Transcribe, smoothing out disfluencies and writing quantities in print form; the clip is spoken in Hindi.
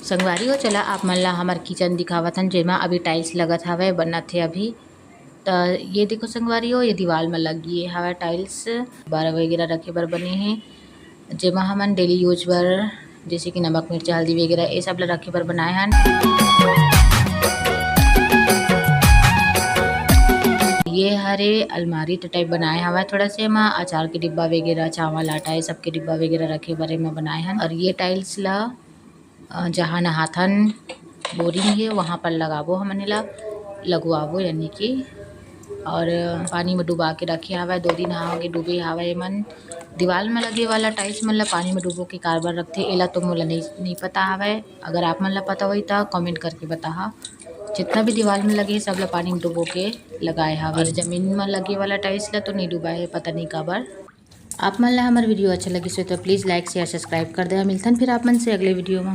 संगवारी हो चला आप मन ला हमर किचन दिखावत हन जेमा अभी टाइल्स लगत हवे बनत थे अभी। तो ये देखो संगवारी हो ये दीवार में लगी हवे टाइल्स बार वगैरह रखे बर बने हैं जेमा हमन डेली यूज बर जैसे कि नमक मिर्च हल्दी वगैरह ये सब ला रखे बर बनाए हन। ये हरे अलमारी टाइप बनाए हवा थोड़ा से एमा अचार के डिब्बा वगैरह चावल आटा ये सब के डिब्बा वगैरह रखे बर एमा बनाए हन। और ये टाइल्स ला जहाँ नहाथन बोरिंग है वहाँ पर लगाबो हमन ला लगवाबो यानी कि और पानी में डुबा के रखे हवा 2 दिन हावे डूबे हवे मन। दीवार में लगे वाला टाइल्स मन ला पानी में डुबो के कारबर रखते एला तो मोला नहीं पता हवे। अगर आप मन ला पता होई तो कमेंट करके बताहा। जितना भी दीवार में लगे सब ला पानी में डुबो के लगाए हवे। और जमीन में लगे वाला टाइल्स ला तो नहीं डुबाए पता नहीं काबर। आप मन ला हमार वीडियो अच्छा लगी तो प्लीज़ लाइक शेयर सब्सक्राइब कर दे। मिलथन फिर आप मन से अगले वीडियो में।